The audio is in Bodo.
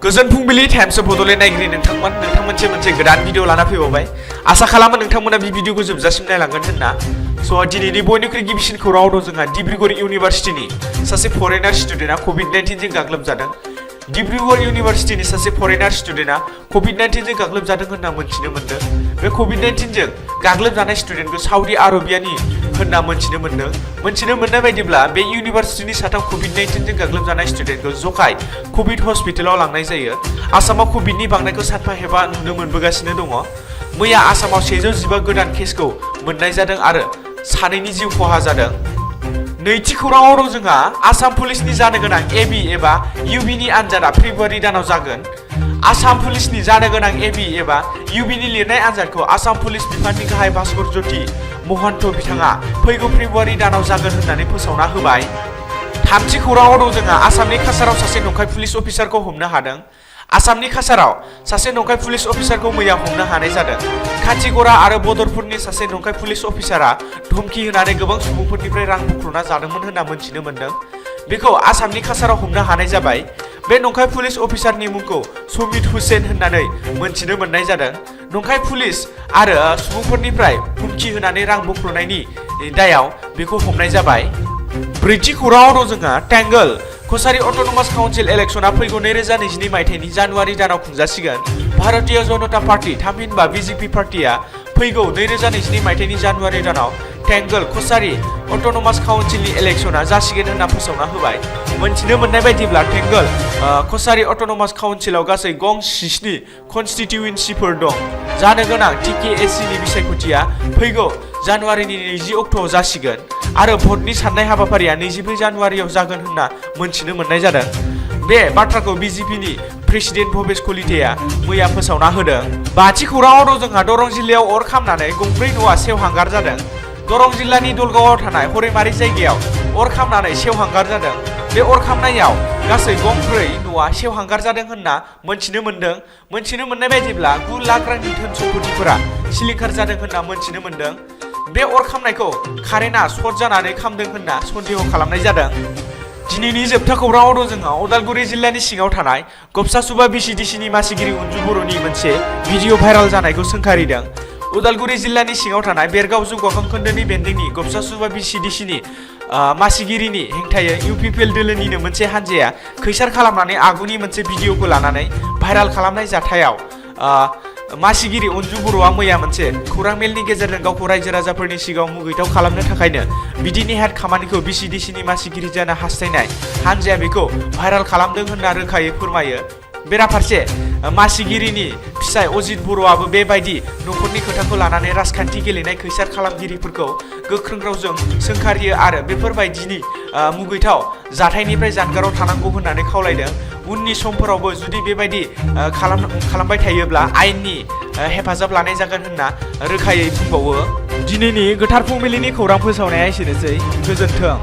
गोजोन फुंबिलि टाइम्स अफ बड'लेण्ड नायगिरि नोंथांमोनसे मोनसे गोदान भिडिअ लाना फैबावबाय आसा खालामो नोंथांमोना बे भिडिअखौ जोबजासिम नायलांगोन होनना स' दिनैनि बयनिख्रुइ गिबिसिन खौराङाव दं जोंहा डिब्रुगड़ इउनिभारसिटिनि सासे फरेनार स्टुडेन्टआ कभिड-19 जों गाग्लोबजादों डिब्रुगड़ इउनिभारसिटिनि सासे फरेनार स्टुडेन्टआ कभिड-19 जों गाग्लोबजादों होनना मोनथिनो मोनदों बे कभिड-19 जों गाग्लोबजानाय स्टुडेन्टखौ साउदी आरबियानि होनना मोनथिनो मोननाय बायदिब्ला बे इउनिभारसिटिनि साथाम कभिड-19 जों गाग्लोबजानाय स्टुडेन्टखौ जखाय कभिड हस्पिटालाव लांनाय जायो आसामाव कभिडनि बांनायखौ सानफा एफा नुनो मोनबोगासिनो दङ मैया आसामाव 115 गोदान केसखौ मोननाय जादों आरो सानैनि जिउ खहा जादों नैथि खौराङाव दं जोंहा आसाम पुलिसनि जानो गोनां एबि एबा इउबिनि आनजादा फेब्रुवारि दानाव जागोन आसाम पुलिसनि जानो गोनां एबि एबा इउबिनि लिरनाय आनजादखौ आसाम पुलिस बिफाननि गाहाय भास्कर ज्योति महन्त बिथाङा फैगौ फेब्रुवारि दानाव जागोन होननानै फोसावना होबाय थामथि खौराङाव दं जोंहा आसामनि काछाराव सासे नंखाय पुलिस अफिसारखौ हमनो हादों आसामनि काछाराव सासे नंखाय पुलिस अफिसारखौ मैया हमनो हानाय जादों काचिगड़ा आरो बदरपुरनि सासे नंखाय पुलिस अफिसारा धमकी होनानै गोबां सुबुंफोरनिफ्राय रां बुख्रुना जादोंमोन होनना मोनथिनो मोनदों बेखौ आसामनि काछाराव हमनो हानाय जाबाय बे नंखाय पुलिस अफिसारनि मुंखौ समित हुसेन होननानै मोनथिनो मोननाय जादों नंखाय पुलिस आरो सुबुंफोरनिफ्राय धमकी होनानै रां बुख्रुनायनि दायाव बेखौ हमनाय जाबाय ब्रैथि खौराङाव दं जोंहा टेंगल कछारी अट'नमास काउन्सिल इलेक्शना फैगौ 2022 मायथाइनि जानुवारि दानाव खुंजासिगोन भारतीय जनता पार्टी थामहिनबा बिजेपि पार्टीया फैगौ 2022 मायथाइनि जानुवारि दानाव टेंगल कछारी अट'नमास काउन्सिलनि इलेक्शना जासिगोन होनना फोसावना होबाय मोनथिनो मोननाय बायदिब्ला टेंगल कछारी अट'नमास काउन्सिलाव गासै गं 7 कन्स्टिट्युएन्सिफोर दं जानो गोनां टिकेएससिनि बिसायख'थिया फैगौ जानुवारिनि 20 अक्ट'आव जासिगोन आरो भटनि साननाय हाबाफारिया 24 जानुवारियाव जागोन होनना मोनथिनो मोननाय जादों बे बाथ्राखौ बिजेपिनि प्रेसिडेन्ट भबेश कलिताया मैया फोसावना होदों बाथि खौराङाव दं जोंहा दरं जिल्लायाव अर खामनानै गंब्रै न'आ सेवहांगार जादों दरं जिल्लानि दलगावआव थानाय हरैमारि जायगायाव अर खामनानै सेवहांगार जादों बे अर खामनायाव गासै गंब्रै न'आ सेवहांगार जादों होनना मोनथिनो मोननाय बायदिब्ला 9 लाख रांनि धोन सम्पथिफोरा सिलिंखार जादों होनना मोनथिनो मोनदों बे अर खामनायखौ कारेन्टआ सर्ट जानानै खामदों होनना सन्देह खालामनाय जादों दिनैनि जोबथा खौराङाव दं जोंहा उदालगुरि जिल्लानि सिङाव थानाय गबसासुबा बिसिडिसिनि मासिगिरि अनजु बर'नि मोनसे भिडिअ भाइराल जानायखौ सोंखारिदों उदालगुरि जिल्लानि सिङाव थानाय बेरगाव जौगाखां खोन्दोनि बेन्दोंनि गबसासुबा बिसिडिसिनि मासिगिरिनि हेंथायै इउपिपिएल दोलोनिनो मोनसे हान्जाया खैसार खालामनानै आगुनि मोनसे भिडिअखौ लानानै भाइराल खालामनाय जाथायाव मासिगिरि अनजु बर'आ मैया मोनसे खौरां मेलनि गेजेरजों गावखौ रायजो राजाफोरनि सिगाङाव मुगैथाव खालामनो थाखायनो बिदि नेहाथ खामानिखौ बिसिडिसिनि मासिगिरि जानो हास्थायनाय हान्जाया बेखौ भाइराल खालामदों होनना रोखायै फोरमायो बेराफारसे मासिगिरिनि फिसाय अजित बर'आबो बेबायदि नखरनि खोथाखौ लानानै राजखान्थि गेलेनाय खैसार खालामगिरिफोरखौ गोख्रों रावजों सोंखारियो आरो बेफोरबायदिनि मुगैथाव जाथायनिफ्राय जानगाराव थानांगौ होननानै खावलायदों उननि समफोरावबो जुदि बेबायदि खालामबाय थायोब्ला आयेननि हेफाजाब लानाय जागोन होनना रोखायै बुंबावो दिनैनि गोथार फुंबिलिनि खौरां फोसावनाया एसेनोसै गोजोन्थों